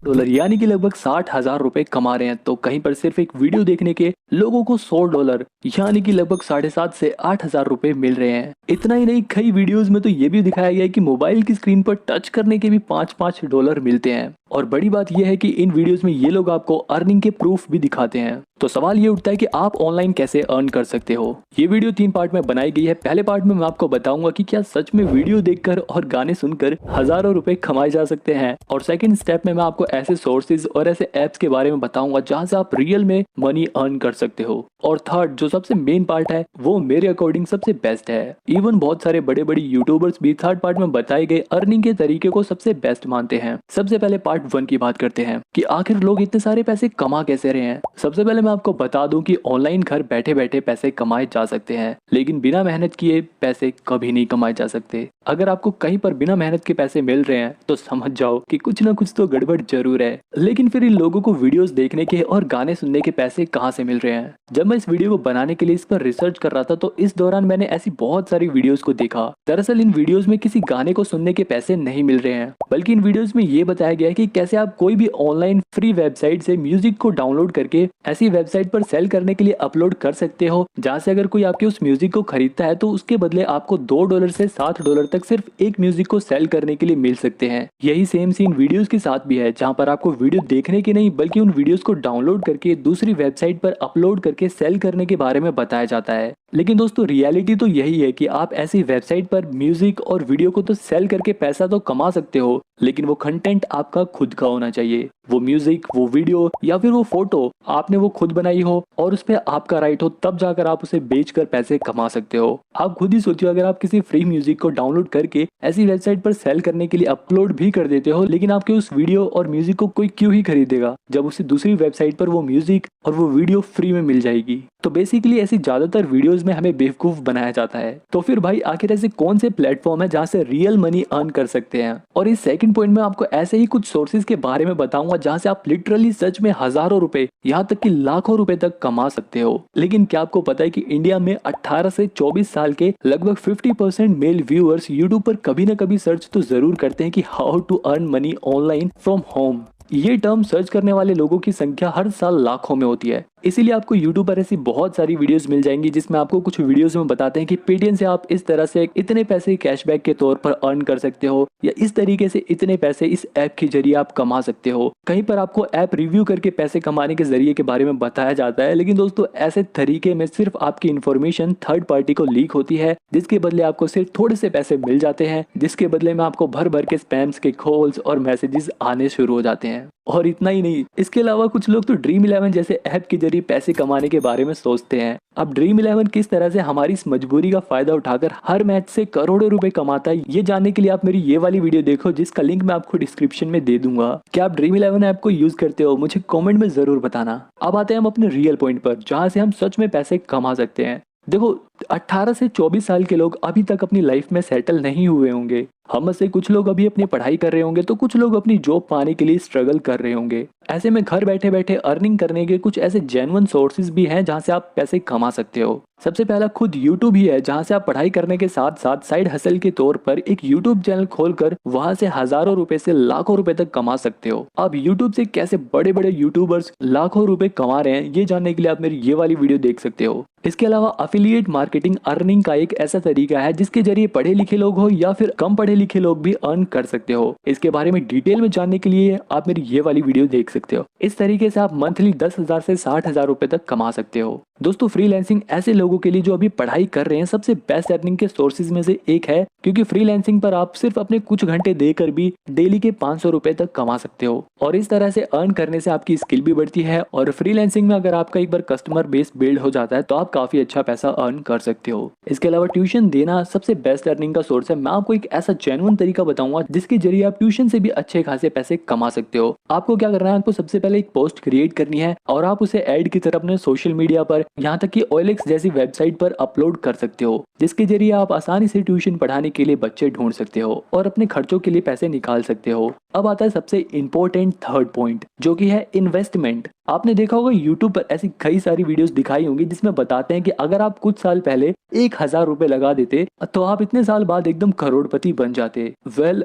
Dollar यानी कि लगभग 60,000 रुपए कमा रहे हैं, तो कहीं पर सिर्फ एक वीडियो देखने के लोगों को $100 यानी कि लगभग 7,500 से 8,000 रुपए मिल रहे हैं। इतना ही नहीं, कई वीडियोस में तो ये भी दिखाया गया है कि मोबाइल की स्क्रीन पर टच करने के भी $5-5 मिलते हैं। और बड़ी बात यह है कि इन वीडियोस में ये लोग आपको अर्निंग के प्रूफ भी दिखाते हैं। तो सवाल ये उठता है कि आप ऑनलाइन कैसे अर्न कर सकते हो। ये वीडियो 3 पार्ट में बनाई गई है। पहले पार्ट में मैं आपको बताऊंगा कि क्या सच में वीडियो देखकर और गाने सुनकर हजारों रुपए कमाए जा सकते हैं, और सेकंड स्टेप में मैं आपको ऐसे सोर्सेज और ऐसे ऐप्स के बारे में बताऊंगा जहां से आप रियल में मनी अर्न कर सकते हो। और थर्ड जो सबसे मेन पार्ट है वो मेरे अकॉर्डिंग सबसे बेस्ट है। इवन बहुत सारे बड़े बड़े यूट्यूबर्स भी थर्ड पार्ट में बताए गए अर्निंग के तरीके को सबसे बेस्ट मानते हैं। सबसे पहले पार्ट 1 की बात करते हैं कि आखिर लोग इतने सारे पैसे कमा कैसे रहे हैं। सबसे पहले मैं आपको बता दूं कि ऑनलाइन घर बैठे बैठे पैसे कमाए जा सकते हैं, लेकिन बिना मेहनत किए पैसे कभी नहीं कमाए जा सकते। अगर आपको कहीं पर बिना मेहनत के पैसे मिल रहे हैं तो समझ जाओ कि कुछ ना कुछ तो गड़बड़ जरूर है। लेकिन फिर इन लोगों को वीडियोस देखने के और गाने सुनने के पैसे कहां से मिल रहे हैं। जब मैं इस वीडियो को बनाने के लिए इस पर रिसर्च कर रहा था तो इस दौरान मैंने ऐसी बहुत सारी वीडियोस को देखा। दरअसल इन वीडियोस में किसी गाने को सुनने के पैसे नहीं मिल रहे हैं, बल्कि इन वीडियोस में ये बताया गया है कि कैसे आप कोई भी ऑनलाइन फ्री वेबसाइट से म्यूजिक को डाउनलोड करके ऐसी वेबसाइट पर सेल करने के लिए अपलोड कर सकते हो, जहां से अगर कोई आपके उस म्यूजिक को खरीदता है तो उसके बदले आपको $2 से $7 तक सिर्फ एक म्यूजिक को सेल करने के लिए मिल सकते हैं। यही सेम सीन वीडियोस के साथ भी है, जहां पर आपको वीडियो देखने के नहीं बल्कि उन वीडियोस को डाउनलोड करके दूसरी वेबसाइट पर अपलोड करके सेल करने के बारे में बताया जाता है। लेकिन दोस्तों रियलिटी तो यही है कि आप ऐसी वेबसाइट पर म्यूजिक और वीडियो को तो सेल करके पैसा तो कमा सकते हो, लेकिन वो कंटेंट आपका खुद का होना चाहिए। वो म्यूजिक, वो वीडियो या फिर वो फोटो आपने वो खुद बनाई हो और उस पर आपका राइट हो, तब जाकर आप उसे बेचकर पैसे कमा सकते हो। आप खुद ही सोचिए, अगर आप किसी फ्री म्यूजिक को डाउनलोड करके ऐसी वेबसाइट पर सेल करने के लिए अपलोड भी कर देते हो, लेकिन आपके उस वीडियो और म्यूजिक को कोई क्यों ही खरीदेगा जब उसे दूसरी वेबसाइट पर वो म्यूजिक और वो वीडियो फ्री में मिल जाएगी। तो बेसिकली ऐसी ज्यादातर वीडियोस में हमें बेवकूफ बनाया जाता है। तो फिर भाई आखिर ऐसे कौन से प्लेटफॉर्म है जहां से रियल मनी अर्न कर सकते हैं। और इस सेकंड पॉइंट में आपको ऐसे ही कुछ सोर्सेज के बारे में बताऊंगा जहां से आप लिटरली सच में हजारों रुपए यहाँ तक कि लाखों रुपए तक कमा सकते हो। लेकिन क्या आपको पता है कि इंडिया में 18 से 24 साल के लगभग 50% मेल व्यूअर्स यूट्यूब पर कभी ना कभी सर्च तो जरूर करते हैं कि how to earn money online from home. ये टर्म सर्च करने वाले लोगों की संख्या हर साल लाखों में होती है। इसीलिए आपको यूट्यूब पर ऐसी बहुत सारी वीडियोस मिल जाएंगी जिसमें आपको कुछ वीडियोस में बताते हैं कि पेटीएम से आप इस तरह से इतने पैसे कैशबैक के तौर पर अर्न कर सकते हो, या इस तरीके से इतने पैसे इस ऐप के जरिए आप कमा सकते हो। कहीं पर आपको ऐप रिव्यू करके पैसे कमाने के जरिए के बारे में बताया जाता है, लेकिन दोस्तों ऐसे तरीके में सिर्फ आपकी इन्फॉर्मेशन थर्ड पार्टी को लीक होती है, जिसके बदले आपको सिर्फ थोड़े से पैसे मिल जाते हैं, जिसके बदले में आपको भर भर के स्पैम्स के कॉल्स और मैसेजेस आने शुरू हो जाते हैं। और इतना ही नहीं, इसके अलावा कुछ लोग तो ड्रीम 11 जैसे ऐप के जरिए पैसे कमाने के बारे में सोचते हैं। अब ड्रीम 11 किस तरह से हमारी इस मजबूरी का फायदा उठाकर हर मैच से करोड़ों रुपए कमाता है, ये जानने के लिए आप मेरी ये वाली वीडियो देखो, जिसका लिंक मैं आपको डिस्क्रिप्शन में दे दूंगा। क्या आप ड्रीम 11 ऐप को यूज करते हो? मुझे कमेंट में जरूर बताना। अब आते हैं हम अपने रियल पॉइंट पर, जहां से हम सच में पैसे कमा सकते हैं। देखो, 18 से 24 साल के लोग अभी तक अपनी लाइफ में सेटल नहीं हुए होंगे। हम में से कुछ लोग अभी अपनी पढ़ाई कर रहे होंगे, तो कुछ लोग अपनी जॉब पाने के लिए स्ट्रगल कर रहे होंगे। ऐसे में घर बैठे बैठे अर्निंग करने के कुछ ऐसे जेन्युइन सोर्सेज भी हैं जहां से आप पैसे कमा सकते हो। सबसे पहला खुद यूट्यूब ही है, जहां से आप पढ़ाई करने के साथ साथ साइड हसल के तौर पर एक यूट्यूब चैनल खोलकर वहां से हजारों रुपए से लाखों रुपए तक कमा सकते हो। अब यूट्यूब से कैसे बड़े बड़े यूट्यूबर्स लाखों रुपए कमा रहे हैं, ये जानने के लिए आप मेरी ये वाली वीडियो देख सकते हो। इसके अलावा अफिलिएट मार्केटिंग अर्निंग का एक ऐसा तरीका है जिसके जरिए पढ़े लिखे लोग हो या फिर कम पढ़े लिखे लोग भी अर्न कर सकते हो। इसके बारे में डिटेल में जानने के लिए आप मेरी ये वाली वीडियो देख सकते हो। इस तरीके से आप मंथली 10,000 से 60,000 रुपए तक कमा सकते हो। दोस्तों फ्रीलांसिंग ऐसे लोगों के लिए जो अभी पढ़ाई कर रहे हैं सबसे बेस्ट अर्निंग के सोर्सेज में से एक है, क्योंकि फ्रीलांसिंग पर आप सिर्फ अपने कुछ घंटे देकर भी डेली के 500 रुपए तक कमा सकते हो। और इस तरह से अर्न करने से आपकी स्किल भी बढ़ती है, और फ्रीलांसिंग में अगर आपका एक बार कस्टमर बेस बिल्ड हो जाता है तो आप काफी अच्छा पैसा अर्न कर सकते हो। इसके अलावा ट्यूशन देना सबसे बेस्ट अर्निंग का सोर्स है। मैं आपको एक ऐसा जेन्युइन तरीका बताऊंगा जिसके जरिए आप ट्यूशन से भी अच्छे खासे पैसे कमा सकते हो। आपको क्या करना है, आपको सबसे पहले एक पोस्ट क्रिएट करनी है और आप उसे ऐड की तरह अपने सोशल मीडिया पर, यहाँ तक कि OLX जैसी वेबसाइट पर अपलोड कर सकते हो, जिसके जरिए आप आसानी से ट्यूशन पढ़ाने के लिए बच्चे ढूंढ सकते हो और अपने खर्चों के लिए पैसे निकाल सकते हो। अब आता है सबसे इंपॉर्टेंट थर्ड पॉइंट, जो कि है इन्वेस्टमेंट। आपने देखा होगा यूट्यूब पर ऐसी कई सारी वीडियोस दिखाई होंगी जिसमें बताते हैं कि अगर आप कुछ साल पहले 1,000 रुपए लगा देते तो आप इतने साल बाद एकदम करोड़पति बन जाते।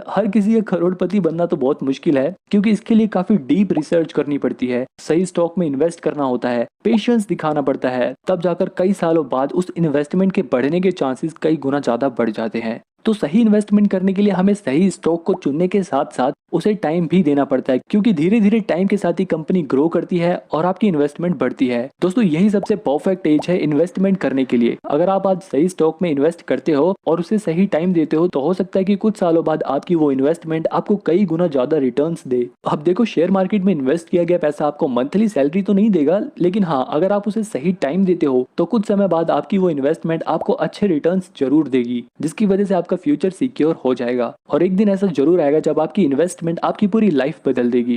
हर किसी का करोड़पति बनना तो बहुत मुश्किल है, क्योंकि इसके लिए काफी डीप रिसर्च करनी पड़ती है, सही स्टॉक में इन्वेस्ट करना होता है, पेशेंस दिखाना पड़ता है, तब जाकर कई सालों बाद उस इन्वेस्टमेंट के बढ़ने के चांसेस कई गुना ज्यादा बढ़ जाते हैं। तो सही इन्वेस्टमेंट करने के लिए हमें सही स्टॉक को चुनने के साथ साथ उसे टाइम भी देना पड़ता है, क्योंकि धीरे धीरे टाइम के साथ ही कंपनी ग्रो करती है और आपकी इन्वेस्टमेंट बढ़ती है। दोस्तों यही सबसे परफेक्ट एज है इन्वेस्टमेंट करने के लिए। अगर आप आज सही स्टॉक में इन्वेस्ट करते हो और उसे सही टाइम देते हो तो हो सकता है कि कुछ सालों बाद आपकी वो इन्वेस्टमेंट आपको कई गुना ज्यादा रिटर्न्स दे। अब देखो, शेयर मार्केट में इन्वेस्ट किया गया पैसा आपको मंथली सैलरी तो नहीं देगा, लेकिन हाँ, अगर आप उसे सही टाइम देते हो तो कुछ समय बाद आपकी वो इन्वेस्टमेंट आपको अच्छे रिटर्न्स जरूर देगी, जिसकी वजह से आपका फ्यूचर सिक्योर हो जाएगा। और एक दिन ऐसा जरूर आएगा जब आपकी इन्वेस्टमेंट आपकी पूरी लाइफ बदल देगी।